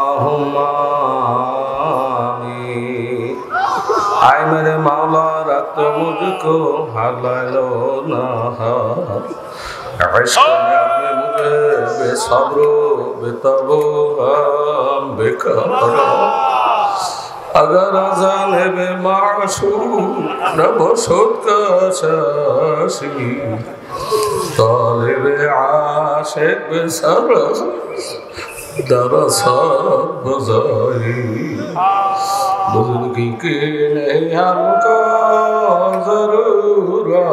आए मेरे मौला रख मुझको हलालो ना इश्क में अपने मुझे बेसब्रो बेतबो हम बेकार अगर अजान बे माशूक न बसत का शाशी तालिबे आशिक बेसर दरअसल बजाई बुजुर्गी के नहीं हमको जरूरत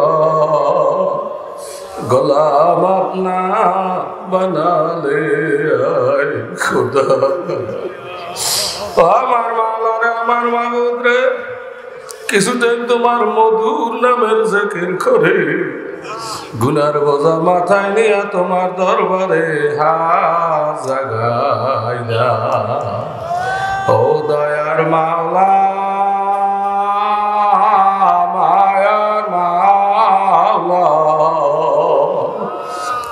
गुलाम अपना बना ले आए खुदा আমার মাওলানা আমার মাবুদ রে কিছুদিন তোমার মধুর নামের জিকির করে গুনার বোঝা মাথায় নিয়ে তোমার দরবারে হাত জাগাইলা ও দয়ার মাওলা মায়ার মাওলা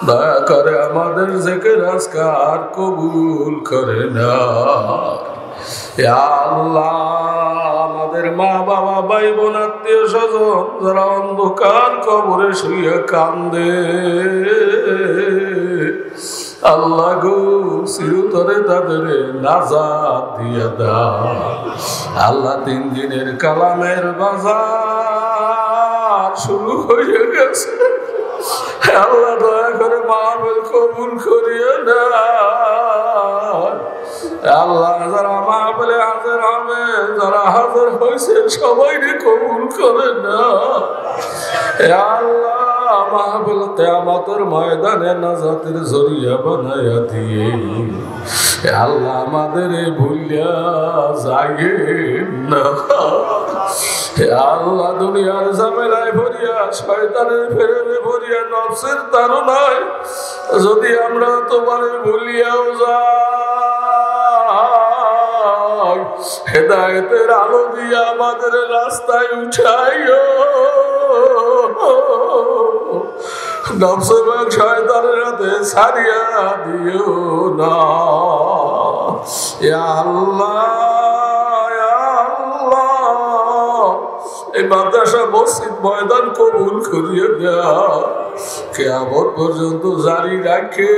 দয়া করে আমাদের জিকির আজকার কবুল করে না ইয়া আল্লাহ আমাদের মা বাবা ভাই বোন আত্মীয় স্বজন যারা অন্ধকার কবরে শুয়ে কান্দে আল্লাহ গো চিরতরে তাদের নাজাত দিয়ে দাও আল্লাহ 3 দিনের কালামের বাজার শুরু হয়ে গেছে আল্লাহ দয়া করে মাহফিল কবুল করিয়ে না আল্লাহ যারা মাহফিলে হাজির হবে যারা হাজির হয়েছে সবাইকে কবুল করে না আল্লাহ মাহফিল কিয়ামতের ময়দানে নাজাতের জরিয়া বানায়া দিয়ে আল্লাহ আমাদের ভুলিয়া যাইয়ে না আল্লাহ দুনিয়ার ঝামেলায় ভরিয়া শয়তানের ফেরেবে ভরিয়া নফসের তাড়নায় যদি আমরা তোমার ভুলিয়াও যাই হেদায়েতের আলো দিয়ে আমাদের রাস্তায় উঠাইও নফস এবং শয়তানের হাতে ছাড়িয়া দিও না ইয়া আল্লাহ ইয়া আল্লাহ এই মাদ্রাসা মসজিদ ময়দান কবুল করিয়ে দাও কিয়ামত পর্যন্ত জারি রাখে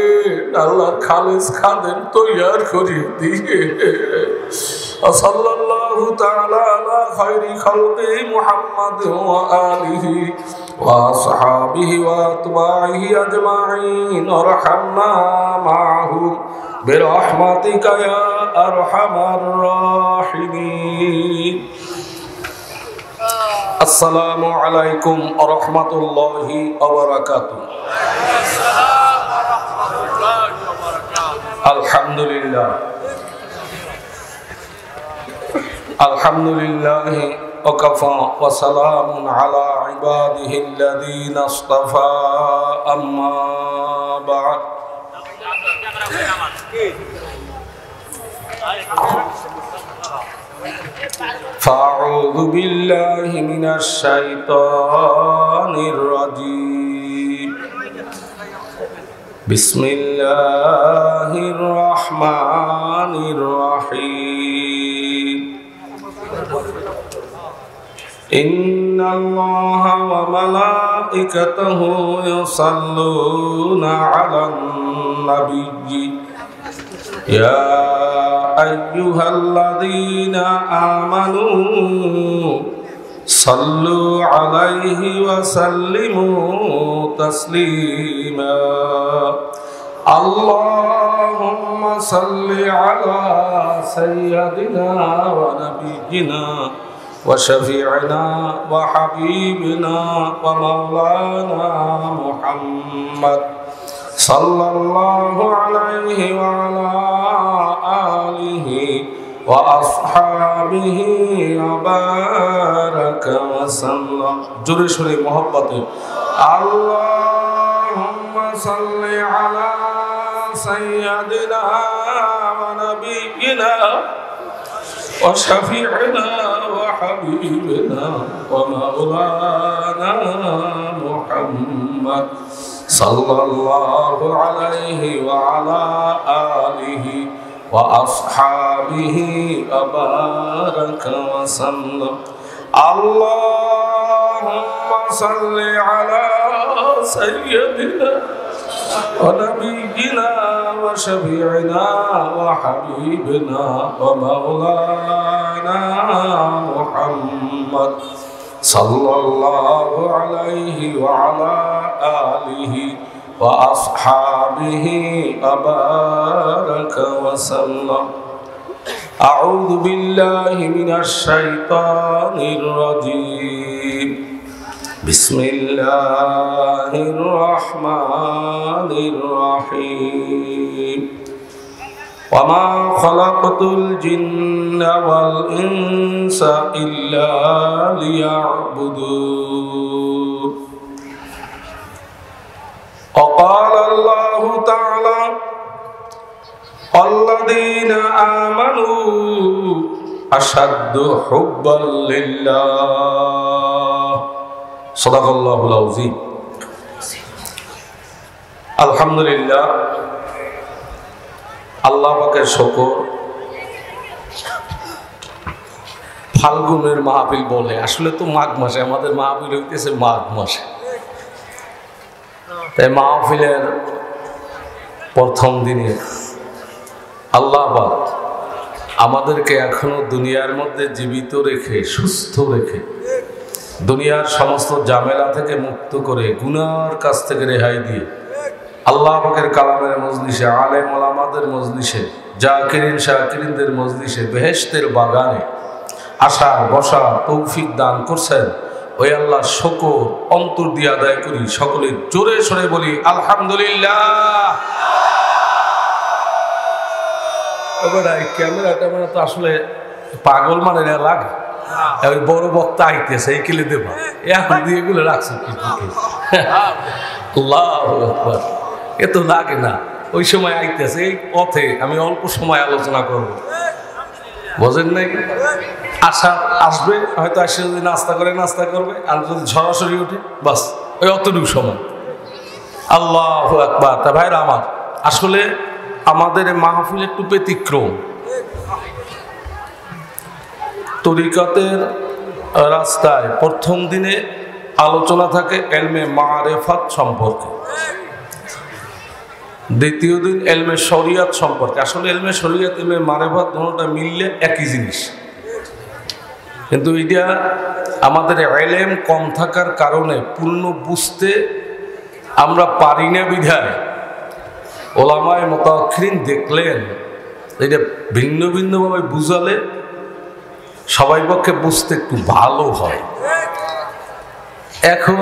আল্লাহর খালেস খাদেম তৈয়ার করিয়ে দিয়ে সাল্লাল্লাহু তাআলা আলা খায়রি খালকি মুহাম্মাদ ওয়া আলিহি ওয়া আসহাবিহি ওয়া আতবাইহি আজমাইন ওয়ারহামনা মাআহুম বিরহমাতিকা ইয়া আরহামার রাহিমিন আসসালামু আলাইকুম ওয়া রাহমাতুল্লাহি ওয়া বারাকাতুহু আলহামদুলিল্লাহ আলহামদুলিল্লাহ ওয়াকাফা ওয়া সালামুন আলা ইবাদিহিল্লাযীনা ইসতাফা আম্মা বা'দ ফাআউযু বিল্লাহি মিনাশ শাইতানির রাজীম বিসমিল্লাহির রহমানির রহিম ইন্নাল্লাহা ওয়া মালাইকাতাহু ইউসাল্লুনা আলান নাবিয়্যি ইয়া আইয়ুহাল্লাযীনা আমানু সাল্লু আলাইহি ওয়া সাল্লিমু তাসলিমা আল্লাহুম্মা সাল্লি আলা সাইয়্যিদিনা ওয়া নাবিয়্যিনা ওয়া শাফি'িনা ওয়া হাবিবিনা ওয়া মাওলানা মুহাম্মদ সাল্লাল্লাহু আলাইহি ওয়া আলা আলিহি ওয়া আসহাবিহি ওয়া বারাকা ওয়া সাল্লাম জোরে সোরে মোহব্বতে আল্লাহুম্মা সাল্লি আলা সাইয়্যিদিনা ওয়া নাবিয়্যিনা ওয়া শাফি'িনা ওয়া হাবিবিনা ওয়া মাওলানা মুহাম্মদ সাল্লাল্লাহু আলাইহি ওয়া আলা আলিহি وأصحابه وبارك وسلم. اللهم صل على سيدنا ونبينا وشفيعنا وحبيبنا ومولانا محمد صلى الله عليه وعلى آله وأصحابه وبارك وسلم. أعوذ بالله من الشيطان الرجيم. بسم الله الرحمن الرحيم. وما خلقت الجن والإنس إلا ليعبدون. وقال الله تعالى الذين آمنوا أشد حبا لله. صدق الله العظيم. আলহামদুলিল্লাহ, আল্লাহ পাকের শুকর। ফাল্গুনের মাহফিল বলে, আসলে তো মাঘ মাসে, আমাদের মাহফিল হইতেছে মাঘ মাসে। তাই মাহফিলের প্রথম দিনে আল্লাহ পাক আমাদেরকে এখনো দুনিয়ার মধ্যে জীবিত রেখে, সুস্থ রেখে, দুনিয়ার সমস্ত ঝামেলা থেকে মুক্ত করে, গুনার কাছ থেকে রেহাই দিয়ে আল্লাহ পাকের কালামের মজলিসে, আলেম ওলামাদের মজলিসে, জাকিরিন শাকিরিনদের মজলিসে, বেহেশতের বাগানে আসার বসার তৌফিক দান করছেন। ওই আল্লাহ শুকর অন্তর দিয়ে আদায় করি। সকলে জোরে সরে বলি আলহামদুলিল্লাহ। ক্যামেরা ট্যামেরা তো আসলে পাগল মানে লাগে, ওই বড় বক্তা আইতেছে এই কিলে দেবা, এখন দিয়ে এগুলো রাখছে এ তো লাগে না। ওই সময় আইতেছে এই পথে, আমি অল্প সময় আলোচনা করব, বোঝেন নাই? আসবে হয়তো, আসে যদি নাস্তা করে নাস্তা করবে, আর যদি সরাসরি উঠে বাস ওই অতটুকু সময়। আল্লাহু আকবার। তা ভাইরা আমার, আসলে আমাদের মাহফিল একটু ব্যতিক্রম। তরিকতের রাস্তায় প্রথম দিনে আলোচনা থাকে এলমে মারেফাত সম্পর্কে, দ্বিতীয় দিন এলমে শরিয়াত সম্পর্কে। আসলে এলমে শরিয়াত, এলমে মারেফাত দুটোটা মিললে একই জিনিস, কিন্তু এটা আমাদের এলেম কম থাকার কারণে পূর্ণ বুঝতে আমরা পারি না। বিধায় ওলামায়ে মুতাআখিরিন দেখলেন এটা ভিন্ন ভিন্নভাবে বুঝালে সবাই পক্ষে বুঝতে একটু ভালো হয়। এখন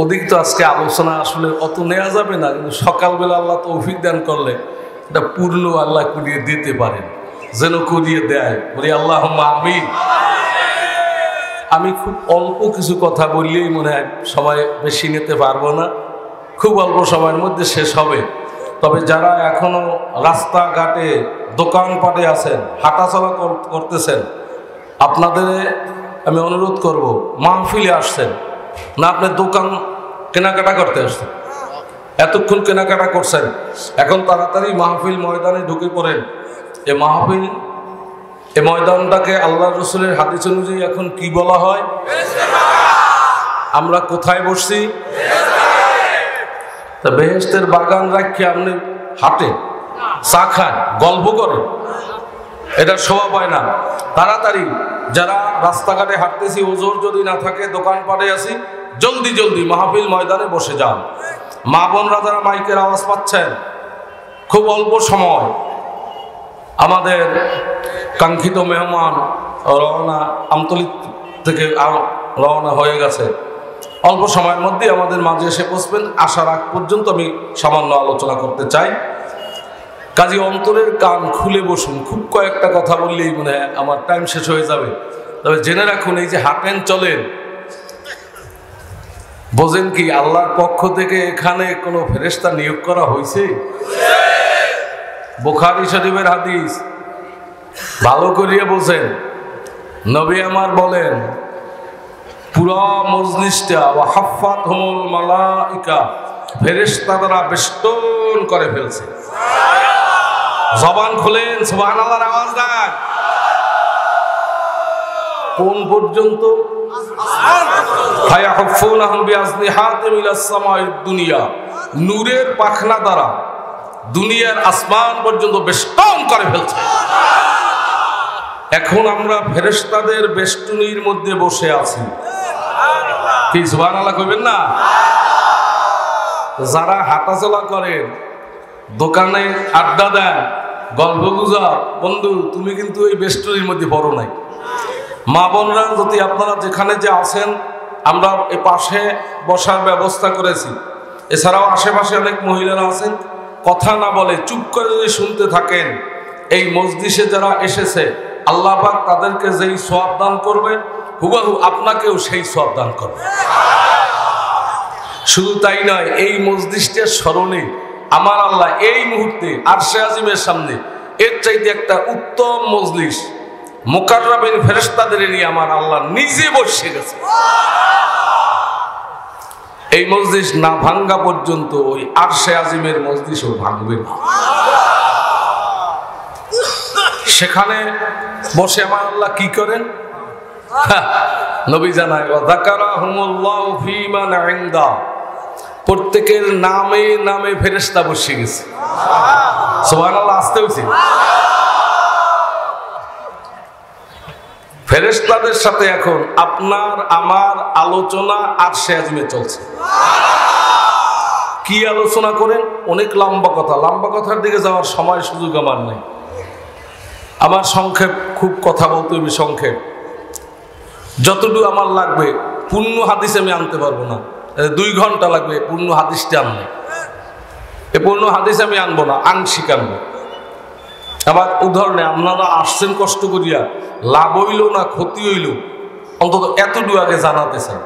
অধিক তো আজকে আলোচনা আসলে অত নেওয়া যাবে না, কিন্তু সকালবেলা আল্লাহ তৌফিক দান করলে এটা পূর্ণ আল্লাহ করিয়ে দিতে পারেন, যেন করিয়ে দেয়। বলি আল্লাহুম্মা আমিন। আমি খুব অল্প কিছু কথা বললেই মনে হয় সময় বেশি নিতে পারবো না, খুব অল্প সময়ের মধ্যে শেষ হবে। তবে যারা এখনো রাস্তাঘাটে দোকানপাটে আছেন, হাঁটাচলা করতেছেন, আপনাদের আমি অনুরোধ করব, মাহফিলে আসছেন না, আপনার দোকান কেনাকাটা করতে আসছেন, এতক্ষণ কেনাকাটা করছেন, এখন তাড়াতাড়ি মাহফিল ময়দানে ঢুকে পড়েন। এ মাহফিল, এ ময়দানটাকে আল্লাহ রসুলের হাদিস অনুযায়ী এখন কি বলা হয়? আমরা কোথায় বসছি? তা বেহেশতের বাগান রাখি আপনি হাঁটে, চা খান, গল্প করেন, এটা শোভা পায় না। তাড়াতাড়ি যারা রাস্তাঘাটে হাঁটতেছি, ওজোর যদি না থাকে, দোকানপাটে আছি, জলদি জলদি মাহফিল ময়দানে বসে যান। মা বোনরা যারা মাইকের আওয়াজ পাচ্ছেন, খুব অল্প সময় আমাদের কাঙ্ক্ষিত মেহমান রওনা, আমতলী থেকে রওনা হয়ে গেছে। অল্প সময়ের মধ্যে আমাদের মাঝে এসে পৌঁছবেন। আসার আগ পর্যন্ত আমি সামান্য আলোচনা করতে চাই। কাজী অন্তরের কান খুলে বসুন। খুব কয়েকটা কথা বললেই মনে হয় আমার টাইম শেষ হয়ে যাবে। তবে জেনে রাখুন, এই যে হাঁটেন চলেন, বোঝেন কি আল্লাহর পক্ষ থেকে এখানে কোনো ফেরেশতা নিয়োগ করা হয়েছে? বুখারী শরীফের হাদিস, ভালো করিয়া বোঝেন। নবী আমার বলেন, পুরা মজলিসটা ওয়াহাফাতহুমুল মালাইকা, ফেরেশতারা বেষ্টন করে ফেলছে। জবান খুলেন, সুবহানাল্লাহর আওয়াজ দেন। কোন পর্যন্ত? ফায়াহুফুনাহুম বিআজনিহাতিম ইলাস সামাইদ দুনিয়া, নূরের পাখনা দ্বারা দুনিয়ার আসমান পর্যন্ত বেষ্টন করে ফেলছে। এখন আমরা ফেরেশতাদের বেষ্টনীর মধ্যে বসে আছি। কি সুবহানাল্লাহ কইবেন না? যারা হাঁটাচলা করেন, দোকানে আড্ডা দেন, গল্প গুজব, বন্ধু তুমি কিন্তু এই বেষ্টনীর মধ্যে পড়ো নাই। মা বোনরা যদি আপনারা যেখানে যে আছেন, আমরা এ পাশে বসার ব্যবস্থা করেছি। এছাড়াও আশেপাশে অনেক মহিলারা আছেন, কথা না বলে চুপ করে যদি শুনতে থাকেন, এই মজলিসে যারা এসেছে আল্লাহ পাক তাদেরকে যেই সওয়াব দান করবে, হুবহু আপনাকেও সেই সওয়াব দান করবে। শুধু তাই নয়, এই মজলিসটার স্মরণে আমার আল্লাহ এই মুহূর্তে আরশে আজিমের সামনে এর চাইতে একটা উত্তম মজলিস মুকাররাবিন ফেরেশতাদের নিয়ে আমার আল্লাহ নিজে বসে গেছে। এই মজলিস না ভাঙ্গা পর্যন্ত ওই আরশে আজিমের মজলিসও ভাঙবে না। সেখানে বসে আমার আল্লাহ কি করেন? নবী জানায়, যাকারাহুমুল্লাহু ফী মান ইনদা, প্রত্যেকের নামে নামে ফেরেশতা বসে গেছে। সুবহানাল্লাহ, আসতে হইছে। ফেরেশতাদের সাথে এখন আপনার আমার আলোচনা আরশে আজিমে চলছে। কি আলোচনা করেন? অনেক লম্বা কথা, লম্বা কথার দিকে যাওয়ার সময় সুযোগ আমার নেই। আমার সংক্ষেপ, খুব কথা বলতে হবে সংক্ষেপ। যতটুকু আমার লাগবে, পূর্ণ হাদিস আমি আনতে পারবো না, 2 ঘন্টা লাগবে পূর্ণ হাদিসটা আনলে। এই পূর্ণ হাদিস আমি আনবো না, আংশিক আনবো। আবার উদাহরণে আপনারা আসছেন কষ্ট করিয়া, লাভ হইল না ক্ষতি হইল, অন্তত এতটুকু আগে জানাতে চাই।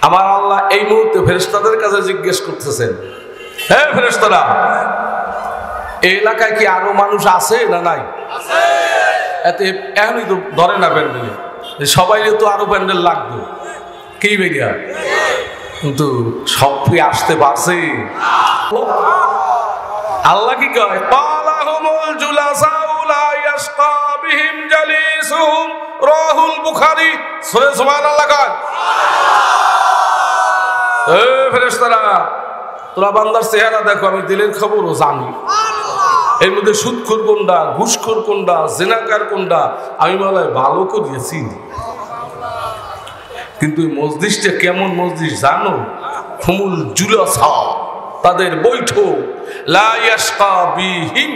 আমার আল্লাহ এই মুহূর্তে ফেরেশতাদের কাছে জিজ্ঞেস করতেছেন, হে ফেরেশতারা, এই এলাকায় কি আরো মানুষ আছে না নাই? এতে এখনই তো ধরে না প্যান্ডেলে, সবাই তো আরো প্যান্ডেল লাগবে। কি বেরিয়া, কিন্তু সব কি আসতে পারছে? আল্লাহ কি কয়? ক্বালাহুমুল জুলাসাউ লা ইয়াশকা বিহিম জালিসুহুম, রাহুল বুখারী। সুবহানাল্লাহ কয়। এ ফেরেশতারা, তোরা বান্দার চেহারা দেখো, আমি দিলের খবরও জানি। এর মধ্যে সুদখোর কোনটা, ঘুষখোর কোনটা, জিনাকার কোনটা, আমি বলে ভালো করিয়েছি। কিন্তু এই মজলিসটা কেমন মজলিস জানো? হুমুল জুলাসা, তাদের বৈঠক, লা ইয়াশকা বিহিম,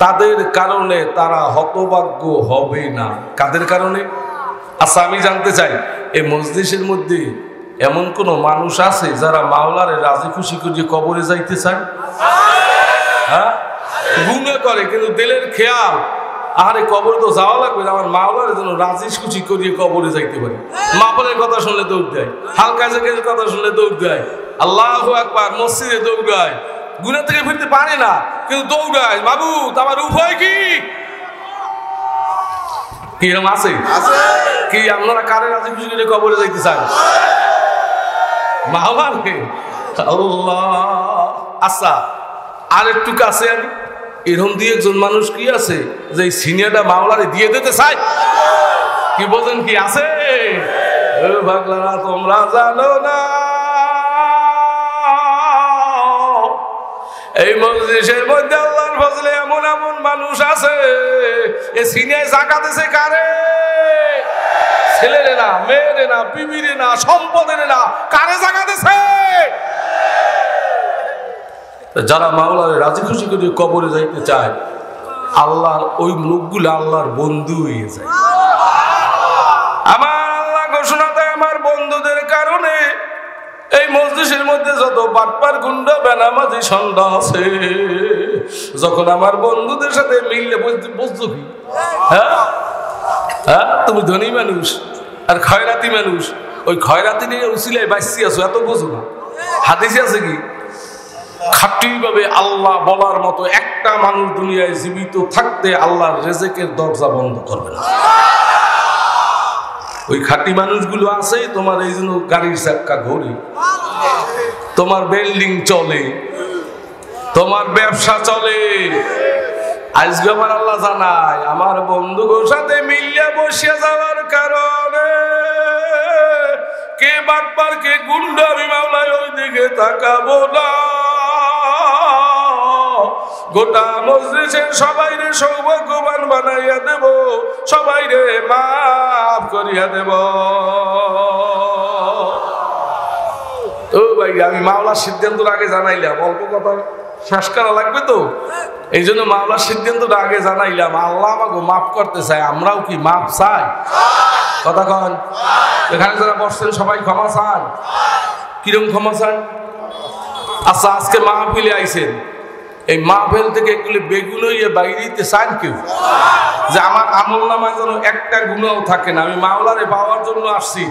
তাদের কারণে তারা হতভাগ্য হবে না। কাদের কারণে? আচ্ছা, আমি জানতে চাই, এই মজলিসের মধ্যে এমন কোন মানুষ আছে যারা মাওলারে রাজি খুশি করে কবরে যাইতে চায়? হ্যাঁ, গুনাহ করে কিন্তু দিলের খেয়াল, আরে কবরে তো যাওয়া লাগবে, আমার মাওলার জন্য রাজি খুশি করিয়ে কবরে যাইতে পারি। মাপনের কথা শুনলে দৌড় দেয়, হালকা জায়গার কথা শুনলে দৌড় দেয়, আল্লাহু আকবার মসজিদে দৌড়ায়, গুনাহ থেকে ফিরতে পারে না কিন্তু দৌড়ায়। বাবু, আমার উপায় কি? কি এরকম আছে? কি আপনারা কারে রাজি খুশি করে কবরে যাইতে চান? মাওলাকে। আল্লাহ। আচ্ছা, আর একটু কাছে আনি, এরকম দিয়ে একজন মানুষ কি আছে যে সিনিয়রটা মাওলারে দিয়ে দিতে চায়? কি বোঝেন? কি আছে? ভাগলারা, তোমরা জানো না এই মজলিসের মধ্যে আল্লাহর ফজলে এমন এমন মানুষ আছে, এ সিনিয়র জাকাতেছে কারে? ছেলেরে না, মেয়েরে না, বিবিরে না, সম্পদের না, কারে জাকাতেছে? যারা মাওলারে রাজি খুশি করে কবরে যাইতে চায়, আল্লাহর ওই লোকগুলো আল্লাহর বন্ধু হয়ে যায়। আমার আল্লাহ ঘোষণা দেয়, আমার বন্ধুদের কারণে এই মজলিসের মধ্যে যত বাটপার গুন্ডা বেনামাজি সন্ধ্যা আছে, যখন আমার বন্ধুদের সাথে মিললে বুঝছো কি? হ্যাঁ হ্যাঁ, তুমি ধনী মানুষ আর খয়রাতি মানুষ, ওই খয়রাতি নিয়ে উসিলায় বাঁচছি আছো, এত বোঝো না। হাদিসে আছে কি? খাঁটি ভাবে আল্লাহ বলার মতো একটা মানুষ দুনিয়ায় জীবিত থাকতে আল্লাহর রিজিকের দরজা বন্ধ করবে না। ওই খাঁটি মানুষগুলো আছে, তোমার এই জন্য গাড়ির চাক্কা ঘোরে, তোমার বিল্ডিং চলে, তোমার ব্যবসা চলে। আজকে আমার আল্লাহ জানায় আমার বন্ধুদের সাথে মিলিয়া বসিয়া যাওয়ার কারণে কে বাটপার কে গুন্ডা আমি মাওলায় ওই দিকে তাকাবো না। গোটা মজলিসের সবাইরে সৌভাগ্যবান বানাইয়া দেব, সবাইরে মাফ করিয়া দেব। ও ভাই, আমি মাওলার সিদ্ধান্তটা আগে জানাইলাম, অল্প কথা শেষ করা লাগবে তো, এই জন্য মাওলার সিদ্ধান্তটা আগে জানাইলাম। আল্লাহ আমাকে মাফ করতে চায়, আমরাও কি মাফ চাই? কথা কন। এখানে যারা বসছেন সবাই ক্ষমা চান? কিরম ক্ষমা চান? আচ্ছা, আজকে মাহফিলে আইছেন, এই মাহফিল থেকে এগুলি বেগুন হইয়া বাইরে দিতে চান কেউ? যে আমার আমল নামায় যেন একটা গুণাও থাকে না, আমি মাওলারে পাওয়ার জন্য আসছি,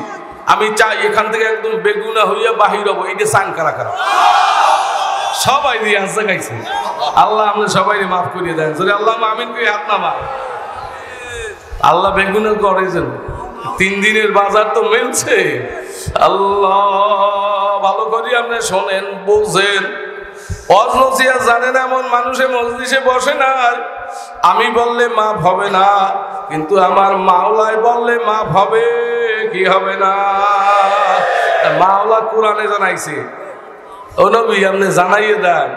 আমি চাই এখান থেকে একদম বেগুনা হইয়া বাহির হবো, এইটা চান কারা কারা? সবাই দিয়ে হাসা গাইছে। আল্লাহ আমরা সবাই মাফ করিয়ে দেন। যদি আল্লাহ আমিন করি হাত নামা। আল্লাহ বেগুনের করে যেন 3 দিনের বাজার তো মেলছে। আল্লাহ ভালো করি আপনি শোনেন, বোঝেন। অজনসিয়া জানেন এমন মানুষে মজলিসে বসে না, আমি বললে মাফ হবে না, কিন্তু আমার মাওলায় বললে মাফ হবে কি হবে না? মাওলা কোরআনে জানাইছে, ও নবী আপনি জানাইয়ে দেন,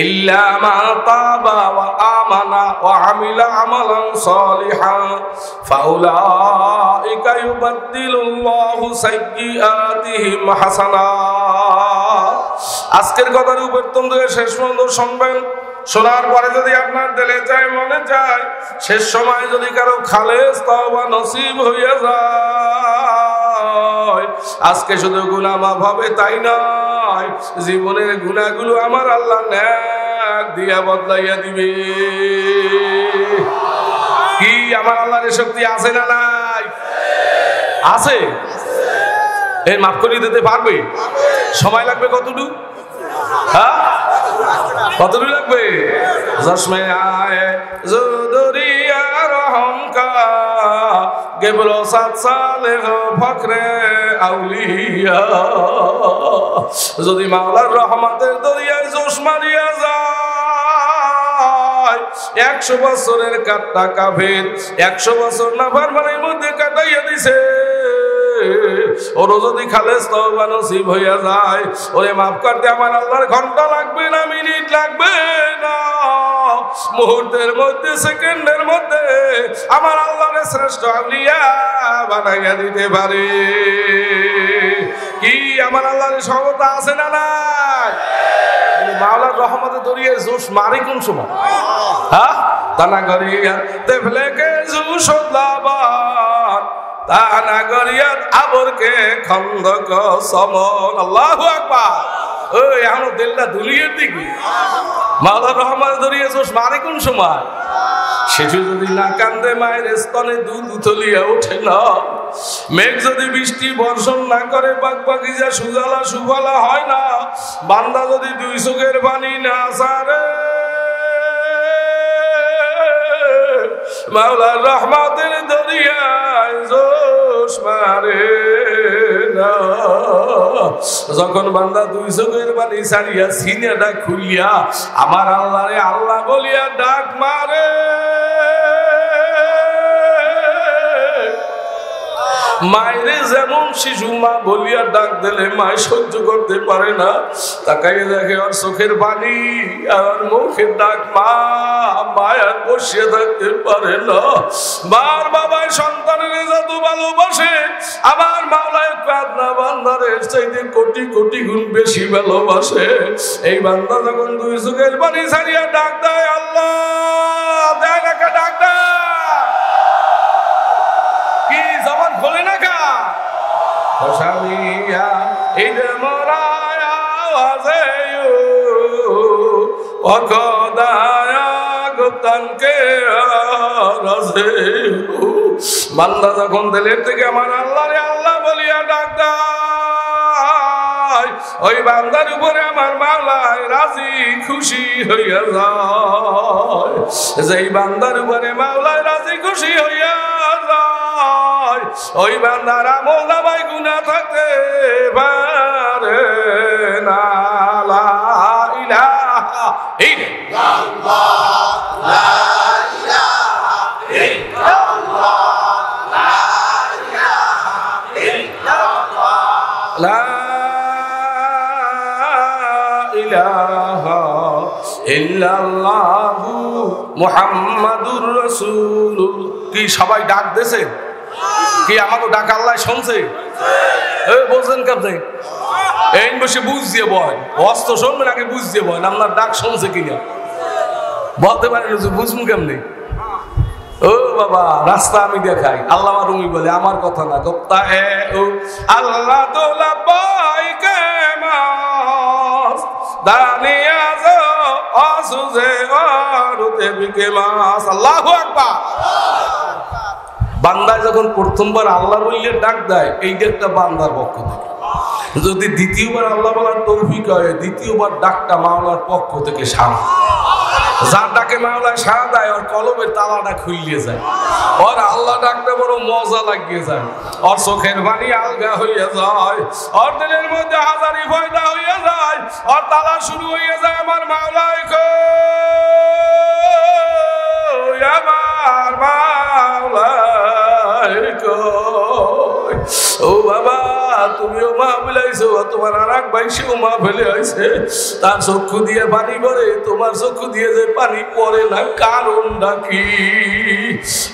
ইল্লা মা তাবা ওয়া আমানা ওয়া আমিলা আমালান সালিহান ফাউলাইকা ইউবাদদিলুল্লাহু সাইয়্যাতিহিম হাসানাত। আজকের কথার উপর তোমরা শেষ পর্যন্ত শুনবেন। শোনার পরে যদি আপনার দিলে চায়, মনে চায়, শেষ সময় যদি কারো খালেস তওবা নসিব হইয়া যায়, আজকে শুধু গুনাহ মাফ হবে তাই নয়, জীবনের গুনাহগুলো আমার আল্লাহ নেক দিয়া বদলাইয়া দিবে। কি আমার আল্লাহর শক্তি আছে না নাই? আছে। এই মাফ করে দিতে পারবে? সময় লাগবে কতটুকু? হ্যাঁ, কতটুকু লাগবে? জসমে আয়ে জো দরিয়া রহম কা গেবলো 7 সালে ফখরে আউলিয়া। যদি মাওলার রহমতের দরিয়ায় জোশ মারিয়া যায়, 100 বছরের কাটটা কাফের 100 বছর নাফরমানির মধ্যে কাটাইয়া দিছে, ওর যদি খালেস তওবা নসিব হইয়া যায়, ওরে মাফ করতে আমার আল্লাহর ঘন্টা লাগবে না, মিনিট লাগবে না, মুহূর্তের মধ্যে, সেকেন্ডের মধ্যে আমার আল্লাহর শ্রেষ্ঠ আউলিয়া বানাইয়া দিতে পারে। কি আমার আল্লাহর ক্ষমতা আছে না নাই? মাওলার রহমতে দরিয়ে জোশ মারে কোন সময়? হ্যাঁ, তানা গরিয়া তেফলেকে জুশ লাবার তানা গরিয়াত আবরকে খন্দক সমন। আল্লাহু আকবার। ওই এখনো দিলটা দুলিয়ের দিকে মাওলার রহমতে দরিয়ে জোশ মারে কোন সময়? শিশু যদি না কান্দে মায়ের স্তনে দুধ উথলিয়া ওঠে না, মেঘ যদি বৃষ্টি বর্ষণ না করে বাগ বাগিচা সুজলা সুফলা হয় না, বান্দা যদি 2 চোখের পানি না ছাড়ে, মাওলার রহমতের দরিয়ায় জোশ মারে না। যখন বান্দা 2 চোখের পানি ছাড়িয়া সিনেটা খুলিয়া আমার আল্লাহরে আল্লাহ বলিয়া ডাক মারে, মায়েরে যেমন শিশু মা বলিয়া ডাক দিলে মায় সহ্য করতে পারে না, তাকাইয়ে দেখে আর চোখের পানি আর মুখের ডাক, মা মায়া বসিয়ে থাকতে পারে না। মার বাবায় সন্তানের যত ভালোবাসে, আমার মাওলায় কাদনা বান্দারের চাইতে কোটি কোটি গুণ বেশি ভালোবাসে। এই বান্দা যখন 2 চোখের পানি ছাড়িয়া ডাক দেয়, আল্লাহ দেয় না, ডাক দেয় কি জবান খোলে না কা সামিয়া ঈদ মরায়া আওয়াজে ও খোদায়া গুপ্তানকে রাজে। বান্দা যখন দিলের থেকে আমার আল্লাহরে আল্লাহ বলিয়া ডাক দেয়, ওই বান্দার উপরে আমার মাওলায় রাজি খুশি হইয়া যায়। যেই বান্দার উপরে মাওলায় রাজি খুশি হইয়া যায়, ওই বান্দার আমল নামায় গুনাহ থাকতে পারে না। লা ইলাহা এই লা ইলাহা ইল্লাল্লাহু মুহাম্মাদুর রাসূলুল্লাহ। কি সবাই ডাক দিয়েছে? কি আমাকে ডাক আল্লাহ শুনছে? বলছেন কেমন? এই বসে বুঝ দিয়ে বয়, অস্ত্র শুনবেন আগে বুঝ দিয়ে বয় আপনার ডাক শুনছে কিনা বলতে পারেন, বুঝবো কেমনি? ও বাবা, রাস্তা আমি দেখাই। আল্লাহ রুমি বলে আমার কথা না, গপ্তা এ ও আল্লাহ তোলা পাই কে মাস দানিয়া যো আসুজে আরুতে বিকে মাস। আল্লাহু আকবার। বান্দায় যখন প্রথমবার আল্লাহ বললে ডাক দেয়, এইটা একটা বান্দার পক্ষ থেকে। যদি দ্বিতীয়বার আল্লাহ বলার তৌফিক হয়, দ্বিতীয়বার ডাকটা মাওলার পক্ষ থেকে সারা। যার ডাকে মাওলায় সারা দেয়, ওর কলবের তালাটা খুলিয়ে যায়, ওর আল্লাহ ডাকতে বড় মজা লাগিয়ে যায়, ওর চোখের পানি আলগা হইয়া যায়, ওর দিলের মধ্যে হাজারি ফয়দা হইয়া যায়, ওর তালা শুরু হইয়া যায় আমার মাওলায় কই, আমার মাওলায় কই। ও বাবা, তুমিও মা ফেলাইছো, তোমার আর এক ভাই সেও মা ফেলে আইছে, তার চক্ষু দিয়ে পানি পড়ে, তোমার চক্ষু দিয়ে যে পানি পড়ে না, কারণটা কি?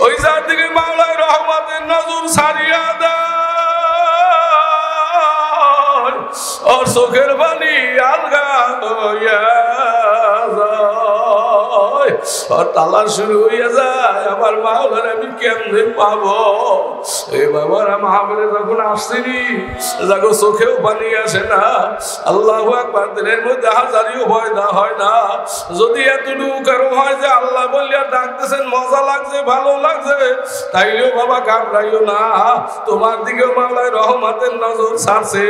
ওই যার দিকে মাওলায় রহমতের নজর ছাড়িয়া দেয়, ওর চোখের পানি আলগা হইয়া যায়, ওর তালা শুরু হইয়া যায়, আমার মাওলার আমি কেমনে পাবো? এই বাবারা মাহফিলে যখন আসছিনি, দেখো চোখেও পানি আসে না। আল্লাহু আকবার। দিনের মধ্যে হাজারিও ফয়দা হয় না। যদি এতটুকু কারো হয় যে আল্লাহ বলিয়া ডাকতেছেন, মজা লাগছে, ভালো লাগছে, তাইলেও বাবা ঘাবড়াইও না, তোমার দিকেও মাওলায় রহমতের নজর ছাড়ছে।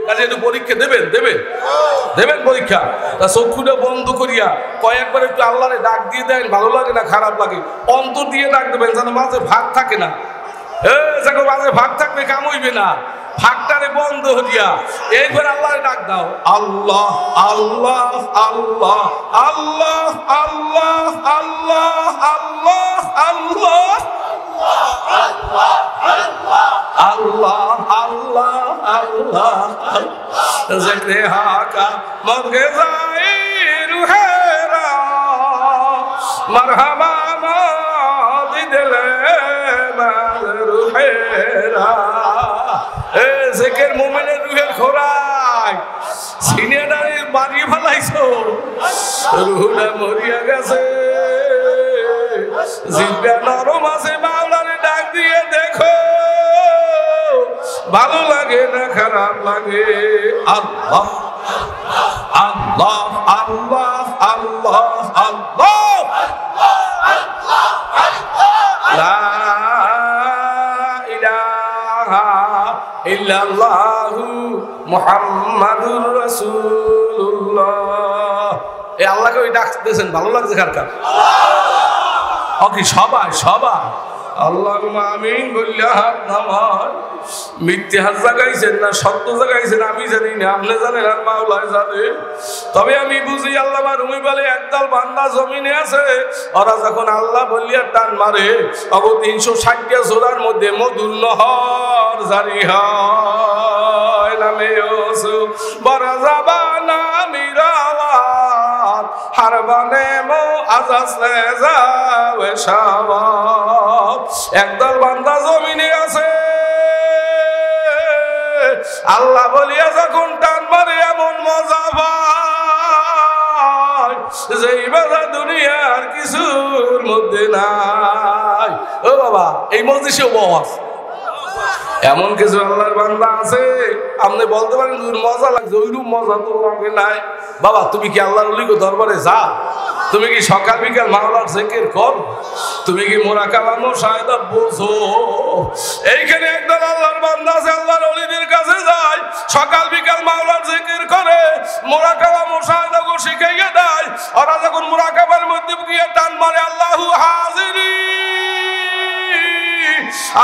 কাজে একটু পরীক্ষা দেবেন, দেবেন দেবেন পরীক্ষা। তা চক্ষুটা বন্ধ করিয়া কয়েকবার একটু আল্লাহরে ডাক দিয়ে দেন, ভালো লাগে না খারাপ লাগে, অন্তর দিয়ে ডাক দেবেন, যেন মাঝে ভাগ থাকে না। দেখো মাঝে ভাগ থাকবে, কাম হইবে না, ভাগটারে বন্ধ হইয়া এইবার আল্লাহরে ডাক দাও। আল্লাহ আল্লাহ আল্লাহ আল্লাহ আল্লাহ আল্লাহ আল্লাহ আল্লাহ আল্লাহ আল্লাহ আল্লাহ জিক্রে হাকা মদগে যাই রুহেরা মারহাবা মাদি দিলে রুহেরা। এ জিকির মুমিনের রুহের খোরাক, সিনেটারে বাড়ি ফেলাইছো, রুহটা মরিয়া গেছে, জিব্বা নরম আছে, মাওলারে ডাক দিয়ে দেখো, ভালো লাগে না খারাপ লাগে। আল্লাহ আল্লাহ আল্লাহ আল্লাহ আল্লাহ লা ইলাহা ইল্লাল্লাহু মুহাম্মাদুর রাসূলুল্লাহ। এই আল্লাহকে ওই ডাক দিয়েছেন, ভালো লাগছে কার কার? কি সবাই সবাই আল্লাহুম্মা আমিন বললে হাত নামান। মিথ্যে হাত জাগাইছেন না সত্য জাগাইছেন আমি জানি না, আপনি জানেন আর মাওলাই জানে। তবে আমি বুঝি আল্লাহ রুমি বলে একদল বান্দা জমিনে আছে, ওরা যখন আল্লাহ বলিয়া টান মারে, অব 360টা জোড়ার মধ্যে মধুর নহর জারি হয়। নামে ইউসুফ বরজাবানা মিরাওয়াত হারবানে মো আজাসলে যাবে শাবাব। একদল বান্দা জমিনে আছে, আল্লাহ বলিয়া যখন টান মারে এমন মজা পায় যেই মজা দুনিয়ার কিছুর মধ্যে নাই। ও বাবা, এই মজলিসে ওয়াজ এমন কিছু আল্লাহর বান্দা আছে, আপনি বলতে পারেন মজা লাগছে, ওইরূপ মজা তো লাগে নাই। বাবা, তুমি কি আল্লাহর ওলিকে দরবারে যাও? তুমি কি সকাল বিকাল মাওলার জিকির কর? তুমি কি মুরাকাবা মুশাহাদা বোঝো? এইখানে একদল আল্লাহর বান্দা আছে, আল্লাহর ওলিদের কাছে যায়, সকাল বিকাল মাওলার জিকির করে, মুরাকাবা মুশাহাদা গো শিখাইয়া দেয়। ওরা যখন মুরাকাবার মধ্যে গিয়ে টান মারে, আল্লাহু হাজিরি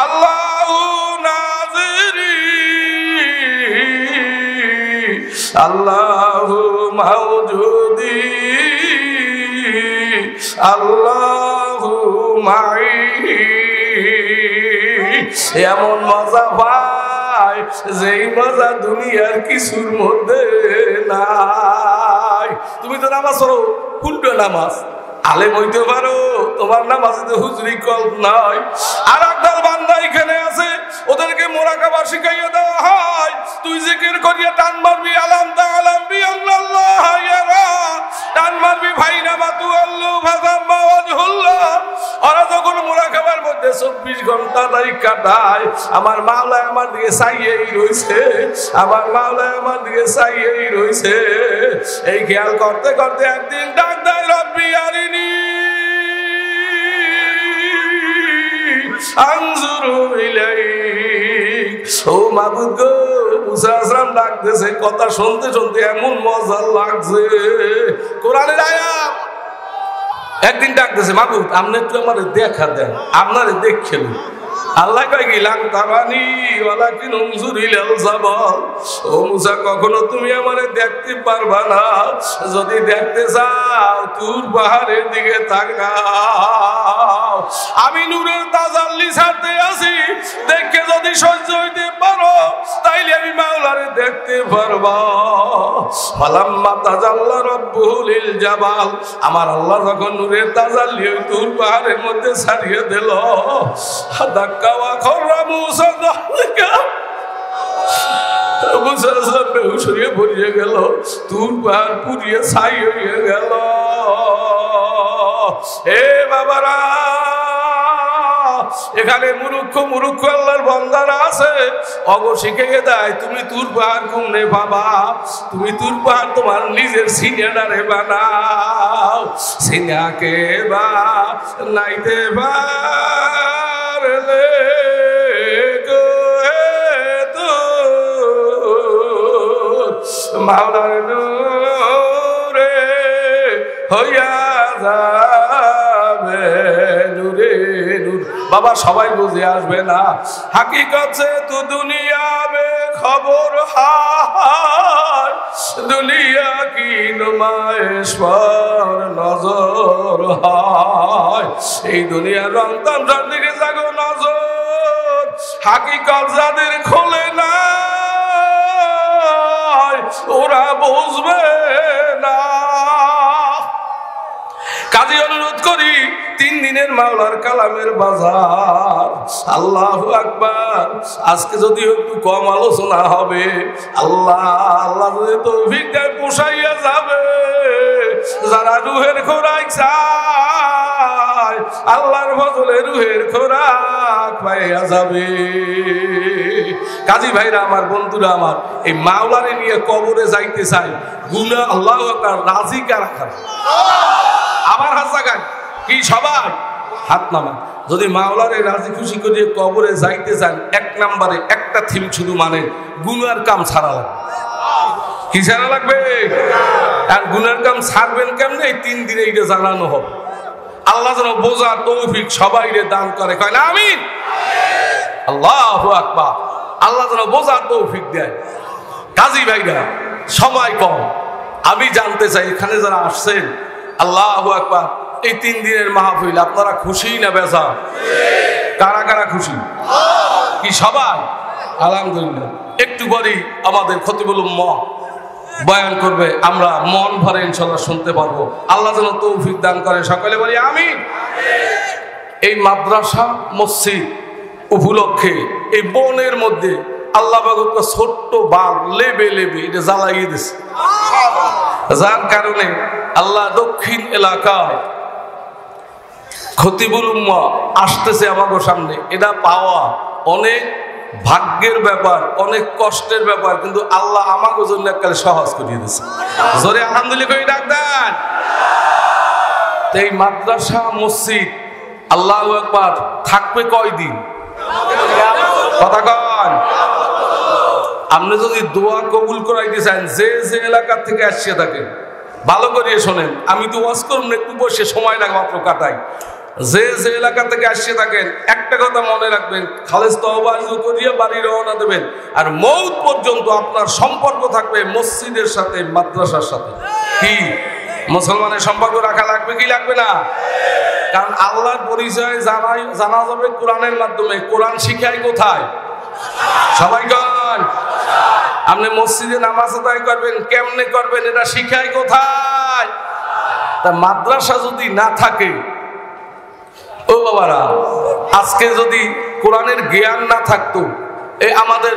আল্লাহু নাজিরি আল্লাহু মাওজুদি আল্লাহু মাই এমন মজা পায় যেই মজা দুনিয়ার কিছুর মধ্যে নাই। তুমি তো নামাজ পড়ো, কোনটা নামাজ? আলেম হইতে পারো, তোমার নামাজে তো হুজুরি কল্প নাই। আর একদল বান্দা এখানে আছে, ওদেরকে মুরাকাবা শিখাইয়া দেওয়া হয়। তুই জিকির করিয়া টান মারবি আলাম তা আলাম বি আল্লাহ ইয়ারা, টান মারবি ভাই নামাতু আল্লাহ ফাযাম্মা ওয়াজহুল্লাহ। ওরা যখন মুরাকাবার মধ্যে 24 ঘন্টা তাই কাটায়, আমার মাওলা আমার দিকে চাইয়েই রইছে, আমার মাওলা আমার দিকে চাইয়েই রইছে। এই খেয়াল করতে করতে একদিন ডাক দেয়, রব্বি আরিনি আনজুরু ইলাইক। ও মাবুদ গো, মুসা আসলাম ডাকতেছে, কথা শুনতে শুনতে এমন মজা লাগছে। কোরআনের আয়াত। একদিন ডাকতেছে, মাবুদ আপনি একটু আমার দেখা দেন, আপনারে দেখেন। আল্লাহ কয় গেলাম তারানি ওয়ালাকিন উনজুর ইলাল জাবাল। ও মুসা, কখনো তুমি আমারে দেখতে পারবা না, যদি দেখতে চাও তুর পাহাড়ের দিকে তাকাও। আমি নূরের তাজাল্লি ছাড়তে আছি, দেখে যদি সহ্য হইতে পারো তাইলে আমি মাওলারে দেখতে পারবা। ফালাম্মা তাজাল্লা রাব্বুহু লিল জাবাল, আমার আল্লাহ যখন নূরের তাজাল্লি ওই তুর পাহাড়ের মধ্যে ছাড়িয়ে দিল, ধাক্কা ওয়া খররা মুসা যালিকা, মুসা বেহুশ হয়ে পড়িয়ে গেল, তুর পাহাড় পুড়িয়ে ছাই হয়ে গেল। এ বাবারা, এখানে মুরুক্ষ আল্লাহর বান্দারা আছে, অগো শিখে দেয় তুমি তুর পাহাড় ঘুমনে বাবা, তুমি তুর পাহাড় তোমার নিজের সিনেটারে বানাও। সিনাকে বা নাইতে পারলে গো তো মাওলার নূরে হইয়া যাবে নূরে নূর। বাবা সবাই বুঝে আসবে না, হাকিকত সে তু দুনিয়া মে খবর হায়, দুনিয়া কি নুমাইশ পর নজর হয়। এই দুনিয়ার রং তামসার দিকে জাগো নজর, হাকিকত যাদের খোলে না ওরা বুঝবে না। কাজে অনুরোধ করি, 3 দিনের মাওলার কালামের বাজার। আল্লাহু আকবার। আজকে যদি একটু কম আলোচনা হবে, আল্লাহ যদি তৌফিক দেয় পোষাইয়া যাবে। যারা রুহের খোরাক চায়, আল্লাহর ফজলে রুহের খোরাক পাইয়া যাবে। কাজী ভাইরা আমার, বন্ধুরা আমার, এই মাওলারে নিয়ে কবরে যাইতে চাই, গুনাহ আল্লাহু আকবার রাজি কারা কারা? আবার হাত জাগান কি সবাই? হাত নামান। যদি মাওলারে রাজি খুশি করে কবরে যাইতে চান, 1 নম্বরে একটা থিম শুধু মানে গুনার কাম ছাড়া লাগবে। কি ছাড়া লাগবে? আর গুনার কাম ছাড়বেন কেমনে? এই 3 দিনে এটা জানানো হবে। আল্লাহ যেন বোঝা তৌফিক সবাইরে দান করে, কয় না আমিন? আল্লাহু আকবার। আল্লাহ যেন বোঝা তৌফিক দেয়। কাজী ভাইরা, সময় কম, আমি জানতে চাই এখানে যারা আসছেন, আল্লাহু আকবার, এই 3 দিনের মাহফিল আপনারা খুশি না বেজা? কারা কারা খুশি? কি সবাই? আলহামদুলিল্লাহ। একটু পরেই আমাদের খতিবুল উম্মাহ বয়ান করবে, আমরা মন ভরে ইনশাআল্লাহ শুনতে পারবো। আল্লাহ যেন তৌফিক দান করে, সকলে বলি আমিন। এই মাদ্রাসা মসজিদ উপলক্ষে এই বনের মধ্যে আল্লাহ পাক ছোট্ট বাল লেবে এটা জ্বালাইয়ে দিছে, যার কারণে আল্লাহ দক্ষিণ এলাকায় খতিবুল উম্মাহ আসতেছে আমাদের সামনে। এটা পাওয়া অনেক ভাগ্যের ব্যাপার, অনেক কষ্টের ব্যাপার, কিন্তু আল্লাহ আমাকে জন্য এককালে সহজ করিয়ে দিয়েছে। জোরে আলহামদুলিল্লাহ ডাক দেন। এই মাদ্রাসা মসজিদ আল্লাহু আকবার থাকবে কয়দিন? কথা কন। আপনি যদি দোয়া কবুল করাইতে চান, যে এলাকা থেকে আসছে থাকেন, ভালো করে শোনেন, আমি তো ওয়াজ করুন, একটু বসে সময় লাগে মাত্র কাটাই। যে এলাকা থেকে আসছে থাকেন, একটা কথা মনে রাখবেন, খালেস তওবা করিয়া বাড়ি রওনা দেবেন, আর মৌত পর্যন্ত আপনার সম্পর্ক থাকবে মসজিদের সাথে, মাদ্রাসার সাথে। কি মুসলমানের সম্পর্ক রাখা লাগবে কি লাগবে না? কারণ আল্লাহর পরিচয় জানা যাবে কোরআনের মাধ্যমে। কোরআন শিখায় কোথায়? সবাই গান। আপনি মসজিদে নামাজ আদায় করবেন, কেমনে করবেন এটা শিখায় কোথায়? তা মাদ্রাসা যদি না থাকে, ও বাবারা, আজকে যদি কোরআনের জ্ঞান না থাকতো, এই আমাদের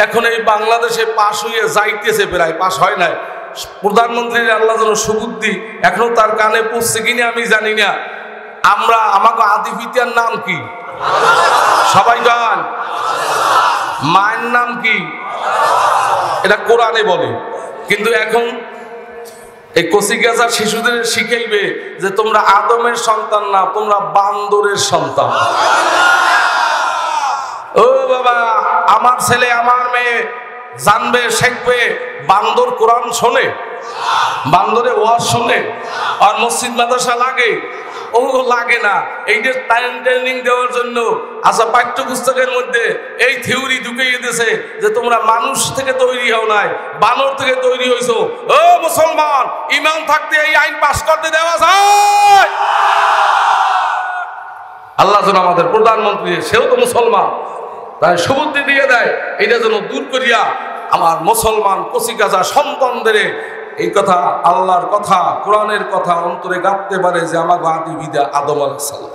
এখন এই বাংলাদেশে পাশ হইয়া যাইতেছে, প্রায় পাশ হয় নাই, প্রধানমন্ত্রীর আল্লাহ যেন সুবুদ্ধি এখনো তার কানে পৌঁছছে কিনা আমি জানি না। আমরা আমাকে আদি পিতার নাম কি? সবাই গান। মায়ের নাম কি? এটা কোরআনে বলে। কিন্তু এখন এই কচিকাঁচা শিশুদের শিখাইবে যে তোমরা আদমের সন্তান না, তোমরা বান্দরের সন্তান। ও বাবা, আমার ছেলে আমার মেয়ে জানবে, শিখবে, বান্দর কোরআন শোনে, বান্দরে ওয়াজ শোনে, আর মসজিদ মাদ্রাসা লাগে? ও লাগে না। এই যে ট্রেনিং দেওয়ার জন্য আচ্ছা পাঠ্যপুস্তকের মধ্যে এই থিওরি ঢুকিয়ে দিয়েছে যে তোমরা মানুষ থেকে তৈরি হও নাই, বানর থেকে তৈরি হইছো। ও মুসলমান, ইমান থাকতে এই আইন পাস করতে দেওয়া যায়? আল্লাহ যেন আমাদের প্রধানমন্ত্রী, সেও তো মুসলমান, তাই সুবুদ্ধি দিয়ে দেয়, এটা যেন দূর করিয়া আমার মুসলমান কচিকাঁচা সন্তানদের এই কথা, আল্লাহর কথা, কোরআনের কথা অন্তরে গাঁথতে পারে যে আমার আদি পিতা আদম আলাইহিস সালাম,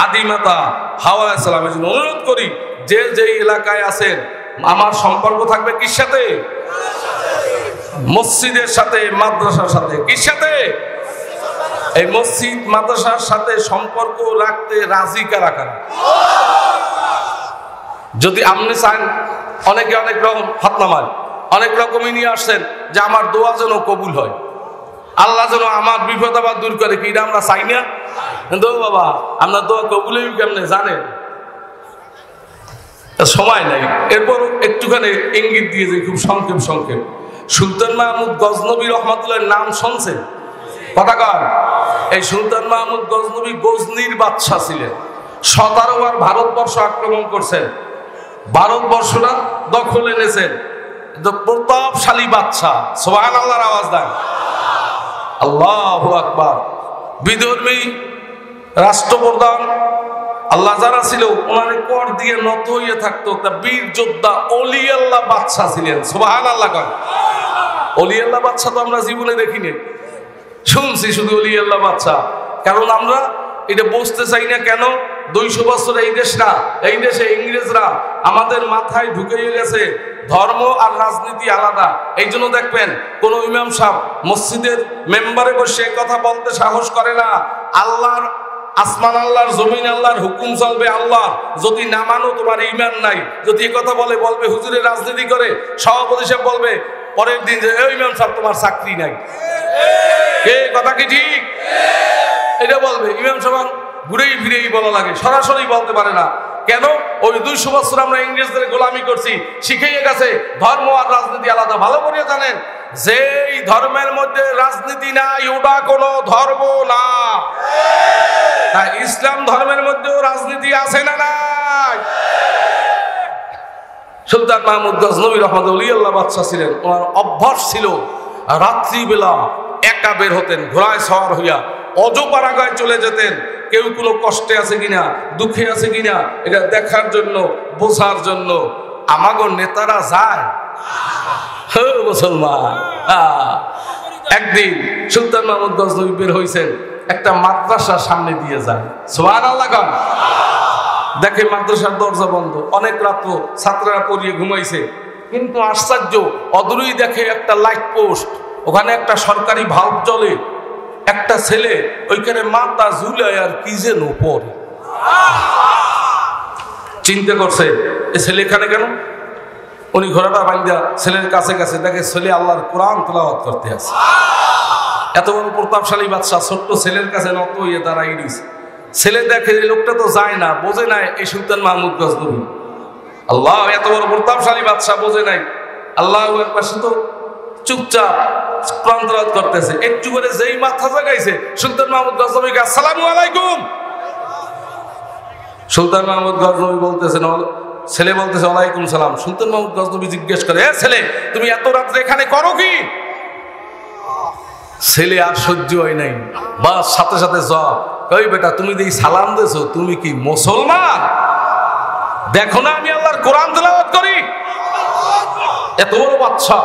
আদি মাতা হাওয়া আলাইহিস সালামের জন্য অনুরোধ করি, যে যেই এলাকায় আছেন আমার সম্পর্ক থাকবে কির সাথে? মসজিদের সাথে, মাদ্রাসার সাথে। কির সাথে? এই মসজিদ মাদ্রাসার সাথে সম্পর্ক রাখতে রাজি কারা কারা? যদি আপনি চান, অনেকে অনেক রকম হাত নামান, অনেক রকমই নিয়ে আসছেন যে আমার দোয়া যেন কবুল হয়, আল্লাহ যেন আমার বিপদ আবার দূর করে, কি এটা আমরা চাই না? কিন্তু বাবা, আপনার দোয়া কবুল হইবে কেমনে জানেন? সময় নাই, এরপর একটুখানি ইঙ্গিত দিয়ে যে খুব সংক্ষেপ সংক্ষেপ। সুলতান মাহমুদ গজনবী রহমাতুল্লাহর নাম শুনছেন? কথাকার, এই সুলতান মাহমুদ গজনবী গজনির বাদশা ছিলেন। 17 বার ভারতবর্ষ আক্রমণ করছেন, ভারতবর্ষটা দখল এনেছেন। প্রতাপশালী বাদশা, সুবহানাল্লাহর আওয়াজ দেন, আল্লাহু আকবার। বিধর্মী রাষ্ট্রপ্রধান আল্লাহ যারা ছিল ওনারে কর দিয়ে নত হইয়া থাকতো। একটা বীর যোদ্ধা অলি আল্লাহ বাদশা ছিলেন, সুবহানাল্লাহ কর। অলি আল্লাহ বাদশা তো আমরা জীবনে দেখিনি, শুনছি শুধু অলি আল্লাহ বাদশা। কারণ আমরা এটা বুঝতে চাই না কেন 200 বছর এই দেশ না, এই দেশে ইংরেজরা আমাদের মাথায় ঢুকিয়ে গেছে ধর্ম আর রাজনীতি আলাদা। এই জন্য দেখবেন কোন ইমাম সাহেব মসজিদের মেম্বারে বসে কথা বলতে সাহস করে না। আল্লাহর আসমান আল্লাহর, জমিন আল্লাহর, হুকুম চলবে আল্লাহর। যদি না মানো তোমার ঈমান নাই। যদি এই কথা বলে, বলবে হুজুরের রাজনীতি করে। সভাপতি সাহেব বলবে পরের দিন যে এই ইমাম সাহেব তোমার চাকরি নাই। কে কথা কি ঠিক? এটা বলবে ইমাম সাহেব, ঘুরেই ফিরেই বলা লাগে, সরাসরি বলতে পারে না। কেন? ওই 200 বছর আমরা ইংরেজদের গোলামি করছি, শিখিয়ে গেছে ধর্ম আর রাজনীতি আলাদা। ভালো করে জানেন, যেই ধর্মের মধ্যে রাজনীতি নাই ওটা কোনো ধর্ম না। তাই ইসলাম ধর্মের মধ্যেও রাজনীতি আছে না নাই? সুলতান মাহমুদ গজনবী রহমাতুল্লাহ বাদশা ছিলেন। ওনার অভ্যাস ছিল রাত্রিবেলা একা বের হতেন, ঘোড়ায় সওয়ার হইয়া অজপাড়াগায় চলে যেতেন। কেউ কোনো কষ্টে আছে কিনা, দুঃখে আছে কিনা, এটা দেখার জন্য, বোঝার জন্য। আমাগো নেতারা যায় মুসলমান। একদিন সুলতান মাহমুদ গজনবী বের হইছেন, একটা মাদ্রাসার সামনে দিয়ে যায়। সুবহানাল্লাহ গান। দেখে মাদ্রাসার দরজা বন্ধ, অনেক রাত্র ছাত্ররা পড়িয়ে ঘুমাইছে। কিন্তু আশ্চর্য, অদূরেই দেখে একটা লাইট পোস্ট, ওখানে একটা সরকারি ভাল্ব জ্বলে। একটা ছেলে ওইখানে মাথা ঝুলায় আর কি যেন পড়ে। চিন্তা করছে এ ছেলে এখানে কেন? উনি ঘোড়াটা বাঁধা ছেলের কাছে কাছে দেখে ছেলে আল্লাহর কোরআন তেলাওয়াত করতে আছে। এত বড় প্রতাপশালী বাদশা ছোট্ট ছেলের কাছে নত হইয়ে দাঁড়াই দিয়েছে। ছেলে দেখে এই লোকটা তো যায় না, বোঝে নাই এই সুলতান মাহমুদ গজনবী। আল্লাহ, এত বড় প্রতাপশালী বাদশা বোঝে নাই। আল্লাহ পাশে তো চুপচাপ কোরআন তেলাওয়াত করতেছে। একটু করে যেই মাথা জাগাইছে সুলতান মাহমুদ গজনবীকে আসসালামু আলাইকুম। সুলতান মাহমুদ গজনবী বলতেছেন, ছেলে বলতেছে ওয়ালাইকুম সালাম। সুলতান মাহমুদ গজনবী জিজ্ঞেস করে, এ ছেলে তুমি এত রাত্রে এখানে করো কি? ছেলে আর সহ্য হয় নাই, বাস সাথে সাথে জব, ওই বেটা তুমি দেখি সালাম দিয়েছো, তুমি কি মুসলমান? দেখো না আমি আল্লাহর কোরআন তেলাওয়াত করি। এত বড় বাচ্চা,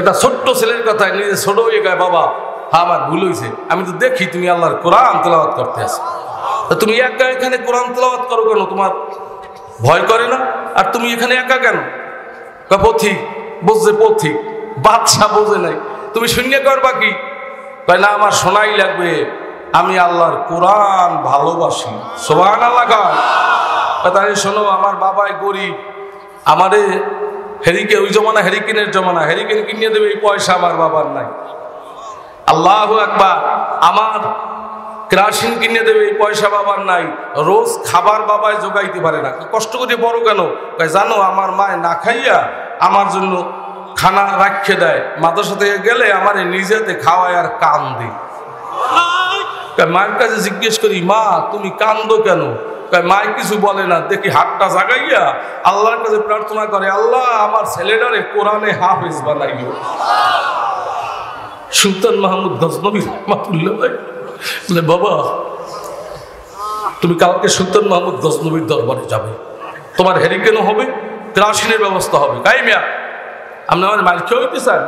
এটা ছোট্ট ছেলের কথা নিজে ছোট হয়ে গায়, বাবা হ্যাঁ আমার ভুল হয়েছে, আমি তো দেখি তুমি আল্লাহর কোরআন তেলাওয়াত করতে আসো, তুমি একা এখানে কোরআন তেলাওয়াত করো কেন? তোমার ভয় করে না? আর তুমি এখানে একা কেন? পথিক বুঝছে, পথিক বাদশা বোঝে নাই, তুমি শূন্য করবা কি? না আমার শোনাই লাগবে, আমি আল্লাহর কোরআন ভালোবাসি। সুবহানাল্লাহ। তাই শোনো, আমার বাবাই গরিব, আমারে হেরিকে ওই জমানা হেরিকেনের জমানা, হেরিকেন কিনে দেবে এই পয়সা আমার বাবার নাই। আল্লাহু আকবার। আমার কেরাসিন কিনে দেবে এই পয়সা বাবার নাই। রোজ খাবার বাবায় জোগাইতে পারে না। কষ্ট করে বড় কেন? জানো আমার মায় না খাইয়া আমার জন্য খানা রাখে দেয়, মাদ্রাসা থেকে গেলে আমার নিজেতে খাওয়ায় আর কান্দি। মায়ের কাছে জিজ্ঞেস করি, মা তুমি কান্দো কেন? মায় কিছু বলে না, দেখি হাতটা জাগাইয়া আল্লাহর কাছে প্রার্থনা করে, আল্লাহ আমার ছেলেটারে কোরআনে হাফেজ বানাইও। সুলতান মাহমুদ গজনবী রাহমাতুল্লাহ বলে, বাবা তুমি কালকে সুলতান মাহমুদ গজনবীর দরবারে যাবে, তোমার হেরিকেনও হবে, কেরাসিনের ব্যবস্থা হবে। গাই মিয়া আপনি আমার মালিক হইতে চান?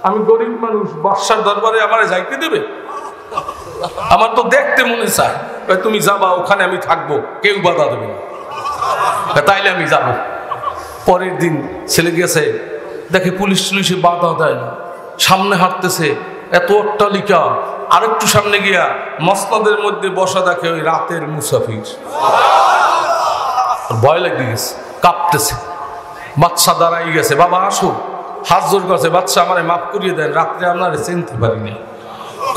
আমি গরিব মানুষ, বাদশার দরবারে আমার যাইতে দেবে? আমার তো দেখতে মনে চায়। তুমি যাবা, ওখানে আমি থাকবো, কেউ বাধা দেবে না। তাইলে আমি যাব। পরের দিন ছেলে গেছে, দেখে পুলিশ টুলিশে বাধা দেয় না, সামনে হাঁটতেছে, এত অট্টালিকা, আরেকটু সামনে গিয়া মসনদের মধ্যে বসা দেখে ওই রাতের মুসাফির। ভয় লেগে গেছে, কাঁপতেছে। বাচ্চা দাঁড়াই গেছে, বাবা আসো, হাত জোর করছে, বাচ্চা আমারে মাফ করিয়ে দেন, রাত্রে আপনারে চিনতে পারিনি।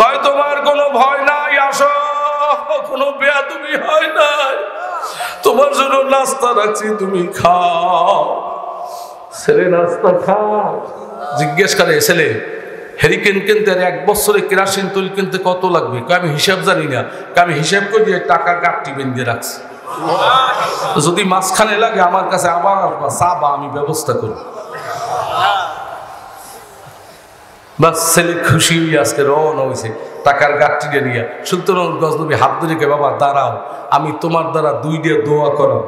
কয় তোমার কোনো ভয় নাই, আসো, কোনো বেয়াদবি হয় নাই, তোমার জন্য নাস্তা রাখছি, তুমি খাও। ছেলে নাস্তা খাও। জিজ্ঞেস করে ছেলে, হেরিকেন কিনতে আর 1 বছরে কেরাসিন তেল কিনতে কত লাগবে? আমি হিসাব জানি না, আমি হিসাব করে দিয়ে টাকা গাঁটটি বেঁধে রাখছি, যদি মাঝখানে লাগে আমার কাছে আবার চাবা, আমি ব্যবস্থা করব। বাস ছেলে খুশি হয়ে আজকে রওনা হয়েছে টাকার গাঁটটিটা নিয়ে। সুলতান গজনবী হাত ধরে, বাবা দাঁড়াও, আমি তোমার দ্বারা 2 দিয়ে দোয়া করো।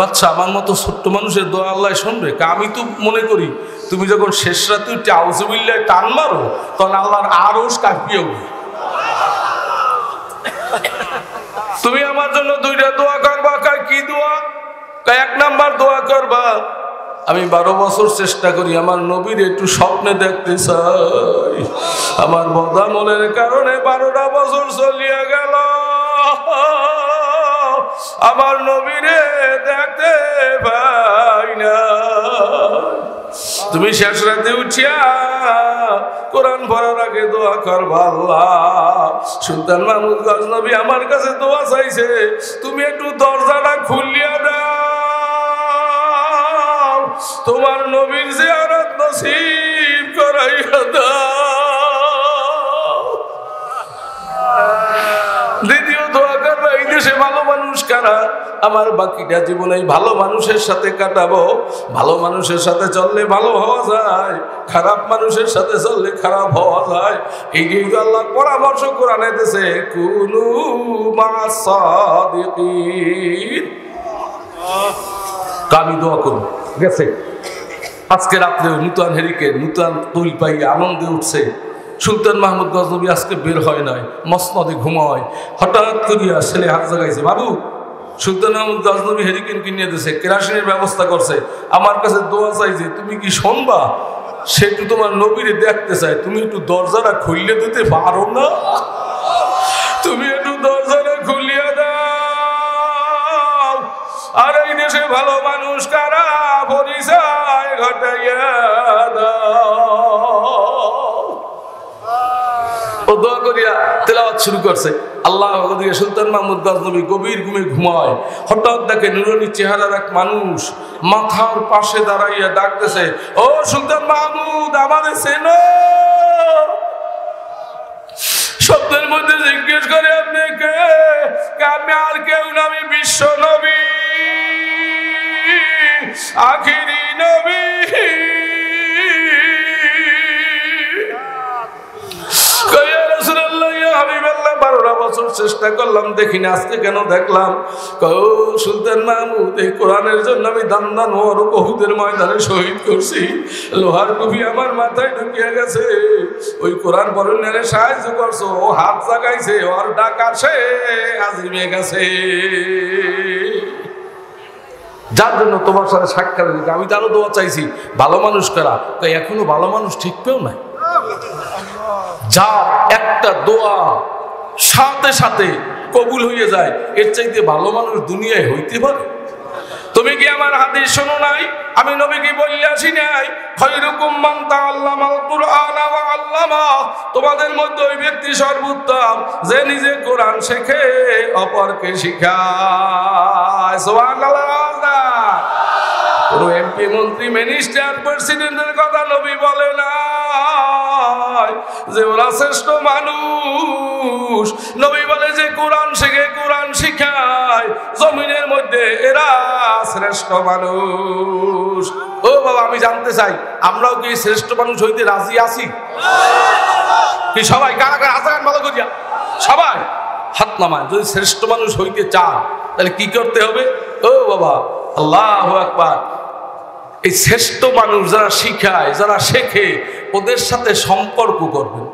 বাচ্চা আমার মতো ছোট্ট মানুষের দোয়া আল্লাহ শুনবে? আমি তো মনে করি তুমি যখন শেষ রাতে আউযুবিল্লাহ টান মারো, তখন আল্লাহর আরশ কাঁপিয়ে উঠবে। তুমি আমার জন্য 2টা দোয়া করবা। কি দোয়া? 1 নাম্বার দোয়া করবা, আমি 12 বছর চেষ্টা করি আমার নবীর একটু স্বপ্নে দেখতে চাই, আমার বদামলের কারণে 12টা বছর চলিয়া গেল, আমার নবীরে দেখতে পাই না। তুমি শেষ রাতে উঠিয়া কোরআন পড়ার আগে দোয়া করবা, আল্লাহ সুলতান মাহমুদ গজনবী আমার কাছে দোয়া চাইছে, তুমি একটু দরজাটা খুলিয়া দাও, তোমার নবীর জিয়ারত নসিব করাইয়া দাও। দ্বিতীয় দোয়া করবা, এই দেশে ভালো মানুষ কারা? আমার বাকিটা জীবন এই ভালো মানুষের সাথে কাটাবো। ভালো মানুষের সাথে চললে ভালো হওয়া যায়, খারাপ মানুষের সাথে চললে খারাপ হওয়া যায়। এই যে আল্লাহ পরামর্শ কোরআনে দিয়েছে, কুনু মা'আস সাদিকিন। আমি দোয়া করব। গেছে আজকে রাত্রে নূতন হেরিকে নূতন তুল পাই আনন্দে উঠছে। সুলতান মাহমুদ গজনবী আজকে বের হয় নাই, মসনদে ঘুমায়। হঠাৎ করিয়া ছেলে হাত জাগাইছে, বাবু সুলতান মাহমুদ গজনবী হেরিকেন কিনে দিয়েছে, কেরাসিনের ব্যবস্থা করছে, আমার কাছে দোয়া চাইছে, তুমি কি শুনবা? সে একটু তোমার নবীরে দেখতে চায়, তুমি একটু দরজাটা খুলিয়ে দিতে পারো না? তুমি একটু দরজাটা খুলিয়ে দাও। আর এই দেশে ভালো মানুষ কারা? পরিচয় ঘটাইয়া দাও। ও দোয়া করিয়া তেলাওয়াত শুরু করছে। আল্লাহ সুলতান মাহমুদ গজনবী গভীর ঘুমে ঘুমায়। হঠাৎ দেখে নুরানি চেহারার এক মানুষ মাথার পাশে দাঁড়াইয়া ডাকতেছে, ও সুলতান মাহমুদ আমাদের চেনো? শব্দের মধ্যে জিজ্ঞেস করে, আপনি কে? আমি আর কেউ না, আমি বিশ্ব নবী, আখিরি নবী। 12 বছর চেষ্টা করলাম, দেখি না, আজকে কেন দেখলাম। সুলতান মাহমুদ, এই কোরআনের জন্য আমি দান্দান ওহুদের ময়দানে শহীদ করছি, লোহার টুপি আমার মাথায় ঢুকিয়ে গেছে। ওই কোরআন পড়ার সাহায্য করছো, ও হাত জাগাইছে, ওর ডাক আসে আজিমে গেছে। যার জন্য তোমার সাথে সাক্ষাৎ দিতে আমি তারও দোয়া চাইছি, ভালো মানুষ করা, তাই এখনো ভালো মানুষ ঠিক পেও নাই। যা একটা দোয়া সাথে সাথে কবুল হয়ে যায়, এর চাইতে ভালো মানুষ দুনিয়ায় হইতে পারে? তুমি কি আমার হাদিস শোনো নাই? আমি নবীকে বললে আসি নাই, খায়রুকুম মান তাআল্লামাল কুরআন ওয়া আল্লামা, তোমাদের মধ্যে ওই ব্যক্তি সর্বোত্তম যে নিজে কোরআন শেখে অপরকে শিখায়। সুবহানাল্লাহ। কোন এমপি, মন্ত্রী, মিনিস্টার, প্রেসিডেন্টের কথা নবী বলে না যে ওরা শ্রেষ্ঠ মানুষ। নবী বলে যে কোরআন শেখে, কোরআন শিখায়, জমিনের মধ্যে এরা শ্রেষ্ঠ মানুষ। ও বাবা, আমি জানতে চাই আমরাও কি শ্রেষ্ঠ মানুষ হইতে রাজি আছি? কি সবাই? কারা কারা হাত ভালো করিয়া সবাই হাত নামায়। যদি শ্রেষ্ঠ মানুষ হইতে চান তাহলে কি করতে হবে? ও বাবা, আল্লাহু আকবার। এই শ্রেষ্ঠ মানুষ যারা শিখায়, যারা শেখে, ওদের সাথে সম্পর্ক করবেন।